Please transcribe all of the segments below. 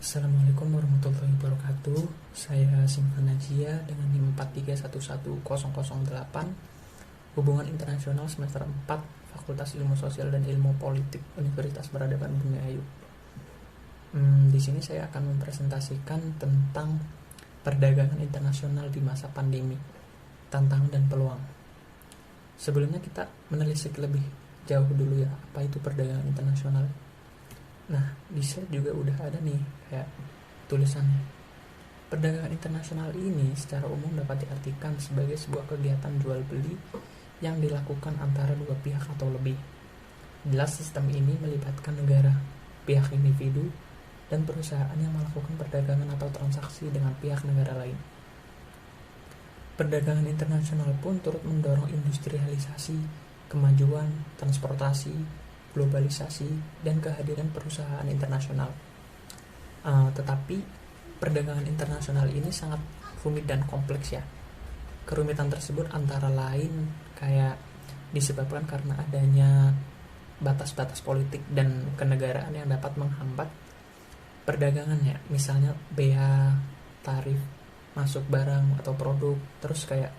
Assalamualaikum warahmatullahi wabarakatuh. Saya Simhan Najia dengan NIM 4311008, Hubungan Internasional semester 4, Fakultas Ilmu Sosial dan Ilmu Politik, Universitas Peradaban Bumi Ayu. Di sini saya akan mempresentasikan tentang perdagangan internasional di masa pandemi, tantangan dan peluang. Sebelumnya kita menelisik lebih jauh dulu ya, apa itu perdagangan internasional. Nah, di slide juga udah ada nih kayak tulisannya. Perdagangan internasional ini secara umum dapat diartikan sebagai sebuah kegiatan jual beli yang dilakukan antara dua pihak atau lebih. Jelas sistem ini melibatkan negara, pihak individu, dan perusahaan yang melakukan perdagangan atau transaksi dengan pihak negara lain. Perdagangan internasional pun turut mendorong industrialisasi, kemajuan, transportasi, globalisasi, dan kehadiran perusahaan internasional. Tetapi perdagangan internasional ini sangat rumit dan kompleks ya. Kerumitan tersebut antara lain kayak disebabkan karena adanya batas-batas politik dan kenegaraan yang dapat menghambat perdagangannya. Misalnya bea, tarif, masuk barang atau produk, terus kayak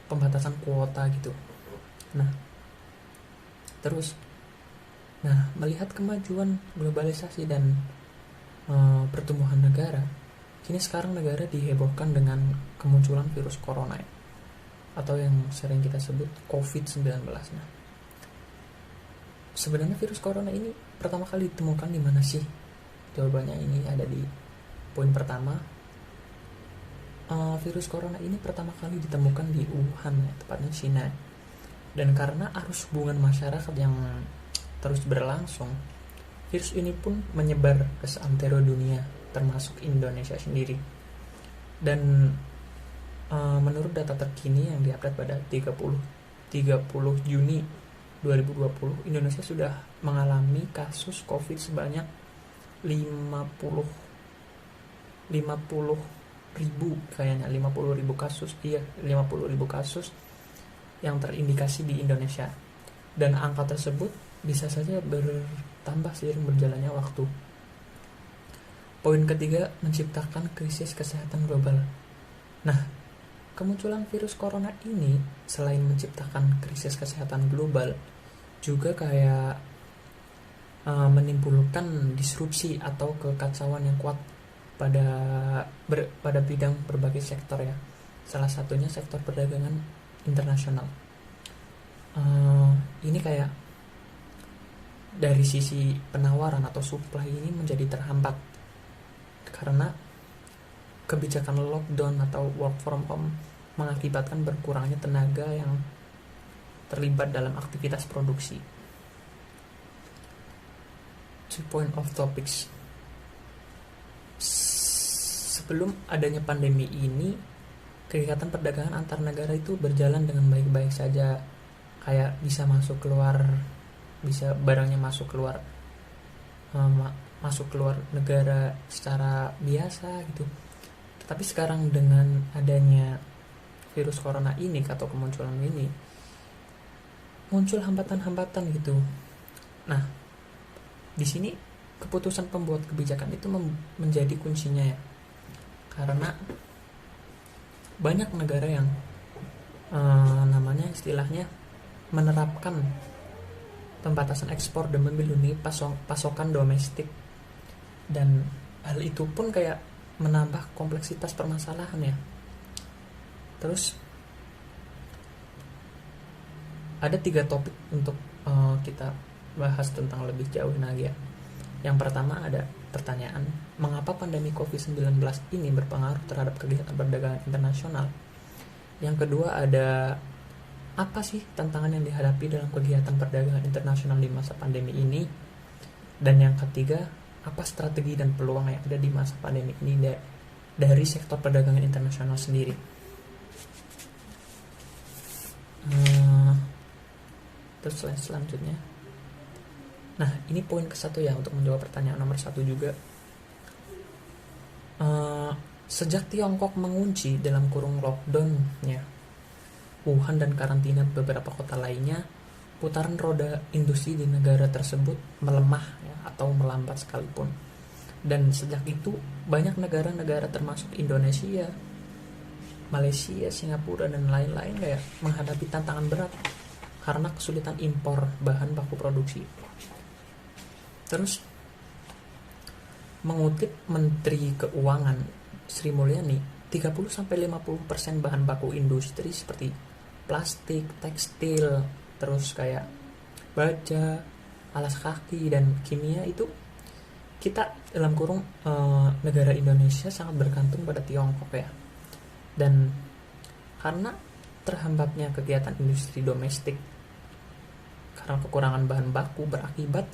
pembatasan kuota gitu. Nah, melihat kemajuan globalisasi dan pertumbuhan negara, kini sekarang negara dihebohkan dengan kemunculan virus corona ya, atau yang sering kita sebut COVID-19. Nah, sebenarnya virus corona ini pertama kali ditemukan di mana sih? Jawabannya ini ada di poin pertama. Virus corona ini pertama kali ditemukan di Wuhan ya, tepatnya Cina. Dan karena arus hubungan masyarakat yang terus berlangsung, virus ini pun menyebar ke seantero dunia, termasuk Indonesia sendiri. Dan menurut data terkini yang diupdate pada 30 Juni 2020, Indonesia sudah mengalami kasus COVID sebanyak 50 ribu kayaknya 50 ribu kasus yang terindikasi di Indonesia, dan angka tersebut bisa saja bertambah seiring berjalannya waktu. Poin ketiga, menciptakan krisis kesehatan global. Nah, kemunculan virus corona ini selain menciptakan krisis kesehatan global, juga kayak menimbulkan disrupsi atau kekacauan yang kuat pada bidang berbagai sektor ya. Salah satunya sektor perdagangan internasional. Ini kayak dari sisi penawaran atau supply ini menjadi terhambat karena kebijakan lockdown atau work from home mengakibatkan berkurangnya tenaga yang terlibat dalam aktivitas produksi. 2 point of topics. Sebelum adanya pandemi ini, kegiatan perdagangan antar negara itu berjalan dengan baik-baik saja, kayak bisa masuk keluar, bisa barangnya masuk keluar negara secara biasa gitu. Tetapi sekarang dengan adanya virus corona ini atau kemunculan ini, muncul hambatan-hambatan gitu. Nah, di sini keputusan pembuat kebijakan itu menjadi kuncinya ya, karena banyak negara yang namanya istilahnya menerapkan pembatasan ekspor demi melindungi pasokan domestik, dan hal itu pun kayak menambah kompleksitas permasalahan ya. Terus ada 3 topik untuk kita bahas tentang lebih jauh lagi ya. Yang pertama ada pertanyaan, mengapa pandemi COVID-19 ini berpengaruh terhadap kegiatan perdagangan internasional? Yang kedua ada, apa sih tantangan yang dihadapi dalam kegiatan perdagangan internasional di masa pandemi ini? Dan yang ketiga, apa strategi dan peluang yang ada di masa pandemi ini dari sektor perdagangan internasional sendiri? Terus selanjutnya, nah ini poin ke-1 ya, untuk menjawab pertanyaan nomor 1 juga. Sejak Tiongkok mengunci dalam kurung lockdown-nya Wuhan dan karantina beberapa kota lainnya, putaran roda industri di negara tersebut melemah ya, atau melambat sekalipun. Dan sejak itu banyak negara-negara termasuk Indonesia, Malaysia, Singapura dan lain-lain kayak menghadapi tantangan berat karena kesulitan impor bahan baku produksi. Terus mengutip Menteri Keuangan Sri Mulyani, 30-50% bahan baku industri seperti plastik, tekstil, terus kayak baja, alas kaki dan kimia itu kita dalam kurung negara Indonesia sangat bergantung pada Tiongkok ya. Dan karena terhambatnya kegiatan industri domestik karena kekurangan bahan baku berakibat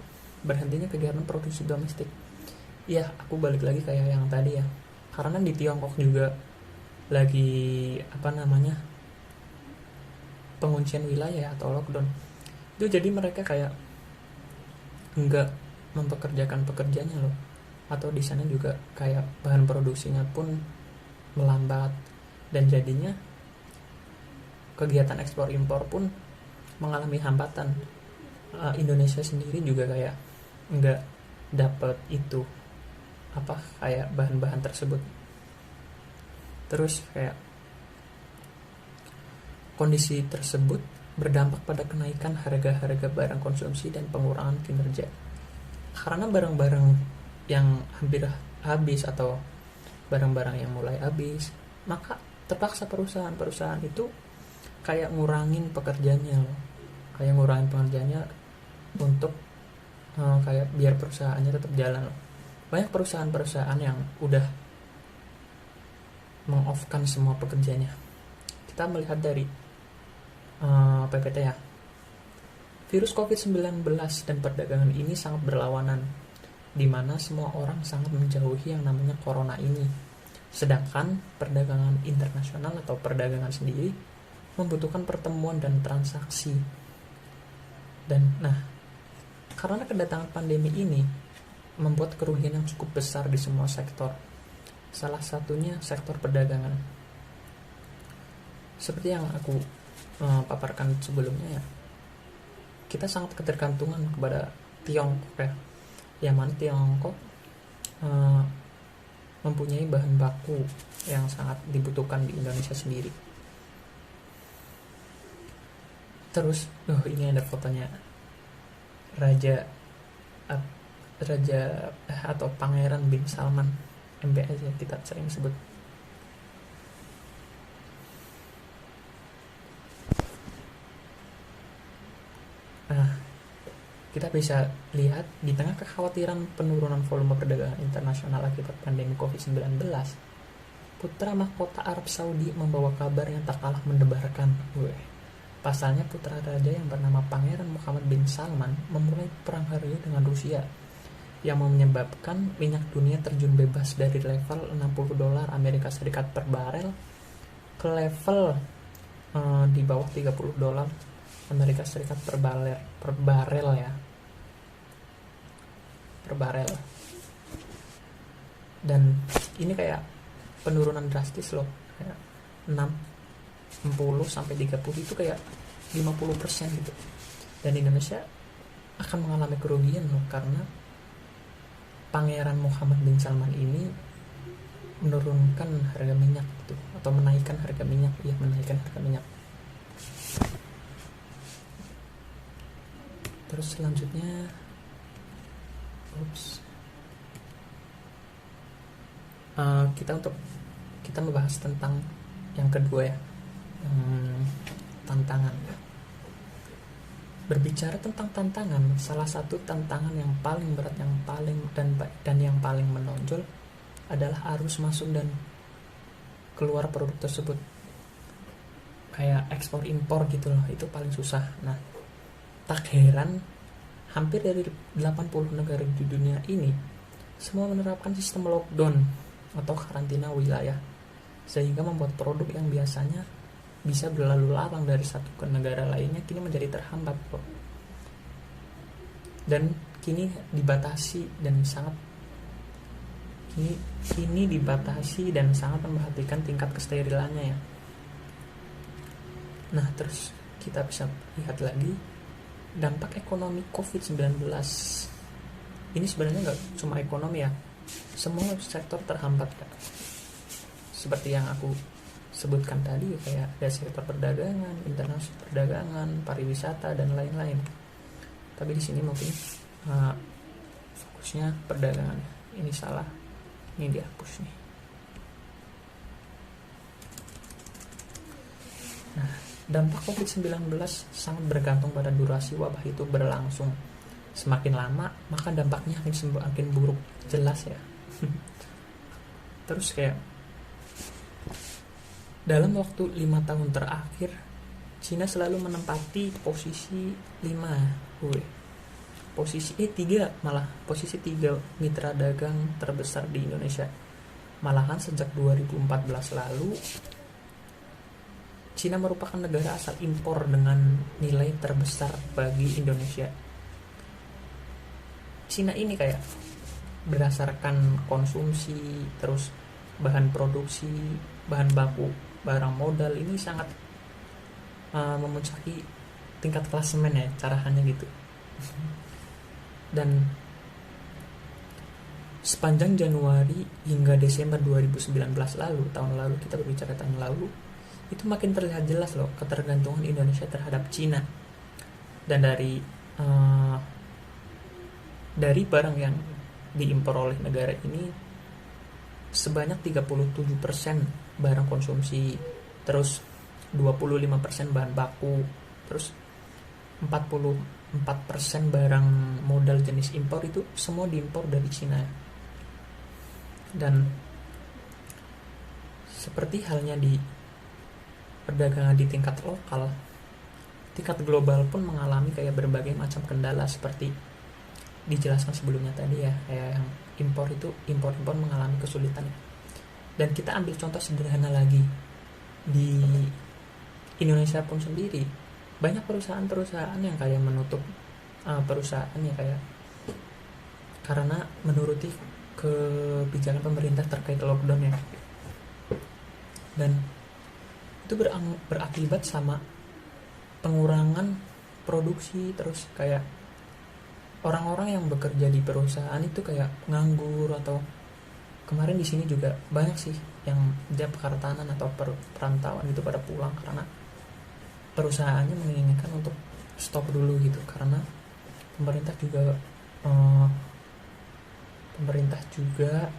berhentinya kegiatan produksi domestik. Ya, aku balik lagi kayak yang tadi ya. Karena di Tiongkok juga lagi penguncian wilayah atau lockdown. Itu jadi mereka kayak enggak mempekerjakan pekerjanya loh. Atau di sana juga kayak bahan produksinya pun melambat dan jadinya kegiatan ekspor impor pun mengalami hambatan. Indonesia sendiri juga kayak enggak dapat itu kayak bahan-bahan tersebut. Terus kayak kondisi tersebut berdampak pada kenaikan harga-harga barang konsumsi dan pengurangan kinerja. Karena barang-barang yang hampir habis atau barang-barang yang mulai habis, maka terpaksa perusahaan-perusahaan itu kayak ngurangin pekerjaannya loh. Kayak ngurangin pekerjaannya untuk kayak biar perusahaannya tetap jalan loh. Banyak perusahaan-perusahaan yang udah meng-off-kan semua pekerjanya. Kita melihat dari PPT ya. Virus COVID-19 dan perdagangan ini sangat berlawanan, di mana semua orang sangat menjauhi yang namanya corona ini. Sedangkan perdagangan internasional atau perdagangan sendiri membutuhkan pertemuan dan transaksi. Dan karena kedatangan pandemi ini membuat kerugian yang cukup besar di semua sektor. Salah satunya sektor perdagangan. Seperti yang aku paparkan sebelumnya ya, kita sangat ketergantungan kepada Tiongkok ya. Yang mana Tiongkok mempunyai bahan baku yang sangat dibutuhkan di Indonesia sendiri. Terus, ini ada fotonya Raja atau Pangeran bin Salman, MBS ya kita sering sebut. Kita bisa lihat di tengah kekhawatiran penurunan volume perdagangan internasional akibat pandemi COVID-19, putra mahkota Arab Saudi membawa kabar yang tak kalah mendebarkan. Pasalnya putra raja yang bernama Pangeran Muhammad bin Salman memulai perang harga dengan Rusia yang menyebabkan minyak dunia terjun bebas dari level $60 Amerika Serikat per barel ke level di bawah $30 Amerika Serikat per barel ya. Per barel. Dan ini kayak penurunan drastis loh. Kayak 60 sampai 30 itu kayak 50% gitu. Dan Indonesia akan mengalami kerugian loh karena Pangeran Muhammad bin Salman ini menurunkan harga minyak gitu, atau menaikkan harga minyak. Terus selanjutnya kita membahas tentang yang kedua ya, tantangan. Berbicara tentang tantangan, salah satu tantangan yang paling berat, yang paling menonjol adalah arus masuk dan keluar produk tersebut. Kayak ekspor impor gitu loh, itu paling susah. Nah, tak heran hampir dari 80 negara di dunia ini semua menerapkan sistem lockdown atau karantina wilayah, sehingga membuat produk yang biasanya bisa berlalu lalang dari satu ke negara lainnya kini menjadi terhambat kok. Dan kini dibatasi dan sangat memperhatikan tingkat kesterilannya ya. Nah, terus kita bisa lihat lagi dampak ekonomi COVID-19. Ini sebenarnya nggak cuma ekonomi ya, semua sektor terhambat Kak. Seperti yang aku sebutkan tadi, kayak ada sektor perdagangan, internasional perdagangan, pariwisata dan lain-lain. Tapi di sini mungkin fokusnya perdagangan. Ini salah, ini dihapus nih. Nah, dampak COVID-19 sangat bergantung pada durasi wabah itu berlangsung. Semakin lama, maka dampaknya akan semakin buruk, jelas ya. Terus kayak dalam waktu 5 tahun terakhir, Cina selalu menempati posisi 3 mitra dagang terbesar di Indonesia. Malahan sejak 2014 lalu, Cina merupakan negara asal impor dengan nilai terbesar bagi Indonesia. Cina ini kayak berdasarkan konsumsi, terus bahan produksi, bahan baku, barang modal ini sangat memuncaki tingkat klasemen ya, carahannya gitu. Dan sepanjang Januari hingga Desember 2019 lalu, tahun lalu, kita berbicara tahun lalu, itu makin terlihat jelas loh ketergantungan Indonesia terhadap Cina. Dan dari barang yang diimpor oleh negara ini, sebanyak 37% barang konsumsi, terus 25% bahan baku, terus 44% barang modal jenis impor itu semua diimpor dari Cina. Dan seperti halnya di perdagangan di tingkat lokal, tingkat global pun mengalami kayak berbagai macam kendala seperti dijelaskan sebelumnya tadi ya, kayak yang impor mengalami kesulitan. Dan kita ambil contoh sederhana lagi, di Indonesia pun sendiri banyak perusahaan-perusahaan yang kayak menutup perusahaannya kayak karena menuruti kebijakan pemerintah terkait lockdown ya. Dan itu berakibat sama pengurangan produksi, terus kayak orang-orang yang bekerja di perusahaan itu kayak nganggur, atau kemarin di sini juga banyak sih yang dia pekartanan atau perantauan itu pada pulang karena perusahaannya menginginkan untuk stop dulu gitu, karena pemerintah juga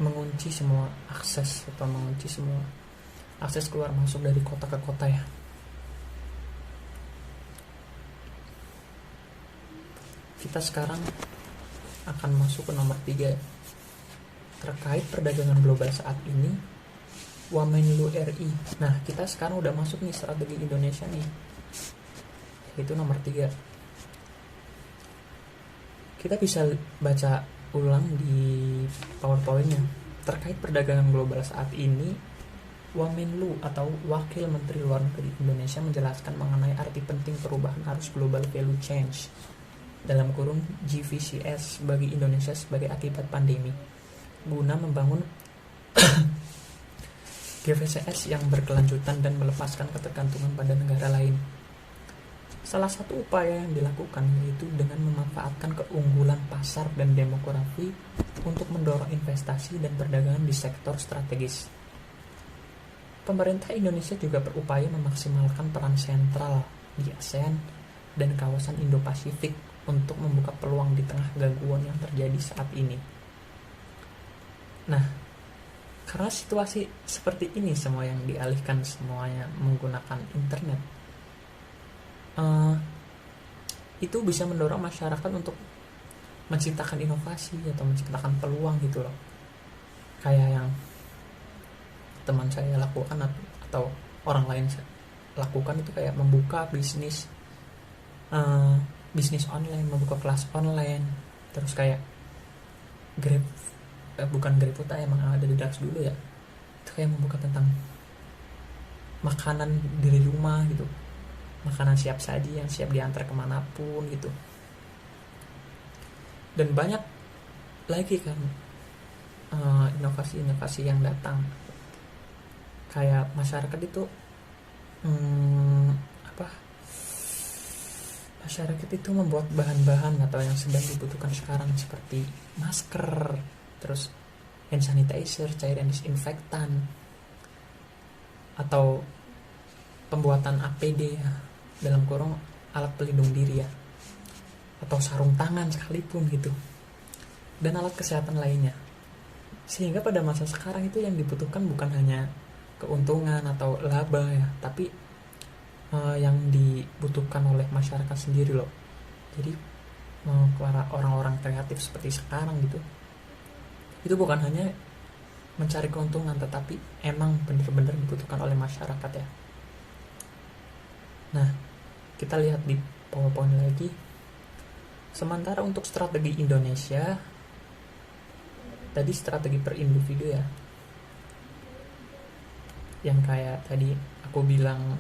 mengunci semua akses keluar masuk dari kota ke kota ya. Kita sekarang akan masuk ke nomor 3 terkait perdagangan global saat ini, Wamenlu RI. Nah, kita sekarang udah masuk nih strategi Indonesia nih, itu nomor 3. Kita bisa baca ulang di PowerPoint-nya. Terkait perdagangan global saat ini, Wamenlu atau Wakil Menteri Luar Negeri Indonesia menjelaskan mengenai arti penting perubahan arus global value change dalam kurung GVCS bagi Indonesia sebagai akibat pandemi, guna membangun GVCS yang berkelanjutan dan melepaskan ketergantungan pada negara lain. Salah satu upaya yang dilakukan yaitu dengan memanfaatkan keunggulan pasar dan demografi untuk mendorong investasi dan perdagangan di sektor strategis. Pemerintah Indonesia juga berupaya memaksimalkan peran sentral di ASEAN dan kawasan Indo-Pasifik untuk membuka peluang di tengah gangguan yang terjadi saat ini. Nah, karena situasi seperti ini semua yang dialihkan semuanya menggunakan internet, itu bisa mendorong masyarakat untuk menciptakan inovasi atau menciptakan peluang gitu loh. Kayak yang teman saya lakukan atau orang lain lakukan itu kayak membuka bisnis online, membuka kelas online, terus kayak bukan GrabFood emang ada di Dax dulu ya, itu kayak membuka tentang makanan dari rumah gitu, makanan siap saji yang siap diantar kemanapun gitu. Dan banyak lagi kan inovasi-inovasi yang datang, kayak masyarakat itu masyarakat itu membuat bahan-bahan atau yang sedang dibutuhkan sekarang seperti masker, terus hand sanitizer, cairan disinfektan, atau pembuatan APD ya, dalam kurung alat pelindung diri ya, atau sarung tangan sekalipun gitu, dan alat kesehatan lainnya. Sehingga pada masa sekarang itu yang dibutuhkan bukan hanya keuntungan atau laba ya, tapi yang dibutuhkan oleh masyarakat sendiri loh. Jadi para orang-orang kreatif seperti sekarang gitu, itu bukan hanya mencari keuntungan, tetapi emang benar-benar dibutuhkan oleh masyarakat ya. Nah, kita lihat di PowerPoint lagi. Sementara untuk strategi Indonesia, tadi strategi per individu ya, yang kayak tadi aku bilang,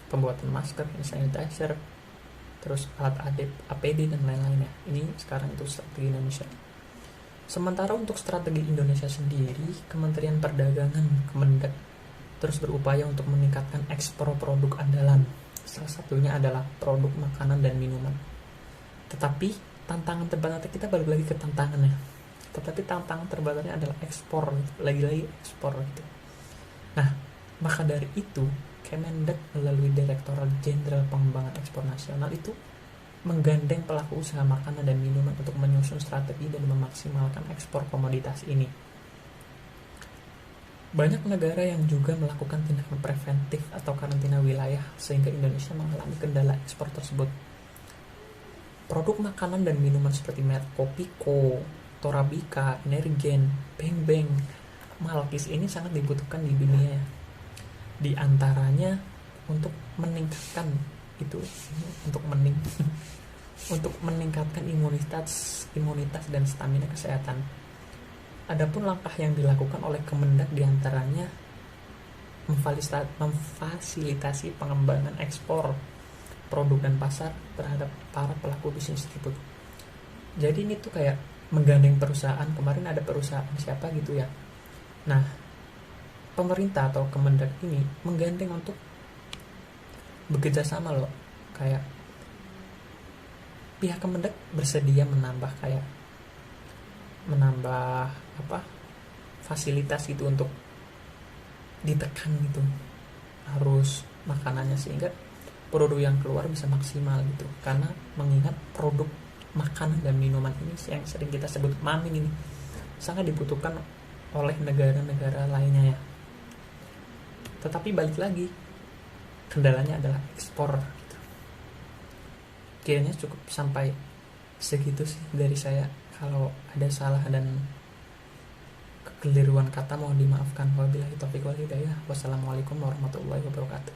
pembuatan masker, sanitizer, terus alat APD dan lain-lainnya. Ini sekarang itu strategi Indonesia. Sementara untuk strategi Indonesia sendiri, Kementerian Perdagangan, Kemendak, terus berupaya untuk meningkatkan ekspor produk andalan. Salah satunya adalah produk makanan dan minuman. Tetapi tantangan terberatnya, kita balik lagi ke tantangannya. Tetapi tantangan terberatnya adalah ekspor, lagi-lagi ekspor gitu. Nah, maka dari itu Kemendak melalui Direktorat Jenderal Pengembangan Ekspor Nasional itu menggandeng pelaku usaha makanan dan minuman untuk menyusun strategi dan memaksimalkan ekspor komoditas ini. Banyak negara yang juga melakukan tindakan preventif atau karantina wilayah sehingga Indonesia mengalami kendala ekspor tersebut. Produk makanan dan minuman seperti merek Kopiko, Torabika, Energen, Beng Beng, Malkis ini sangat dibutuhkan di dunia. Di antaranya untuk meningkatkan untuk meningkatkan imunitas dan stamina kesehatan. Adapun langkah yang dilakukan oleh Kemendak diantaranya memfasilitasi pengembangan ekspor produk dan pasar terhadap para pelaku bisnis tersebut. Jadi ini tuh kayak menggandeng perusahaan. Kemarin ada perusahaan siapa gitu ya. Nah, pemerintah atau Kemendak ini menggandeng untuk bekerja sama loh. Kayak pihak Kemendak bersedia menambah fasilitas gitu untuk ditekan gitu, harus makanannya, sehingga produk yang keluar bisa maksimal gitu. Karena mengingat produk makanan dan minuman ini yang sering kita sebut maming ini sangat dibutuhkan oleh negara-negara lainnya ya. Tetapi balik lagi, kendalanya adalah ekspor gitu. Kiranya cukup sampai segitu sih dari saya. Kalau ada salah dan kekeliruan kata mohon dimaafkan. Wabillahi taufiq wal hidayah. Wassalamualaikum warahmatullahi wabarakatuh.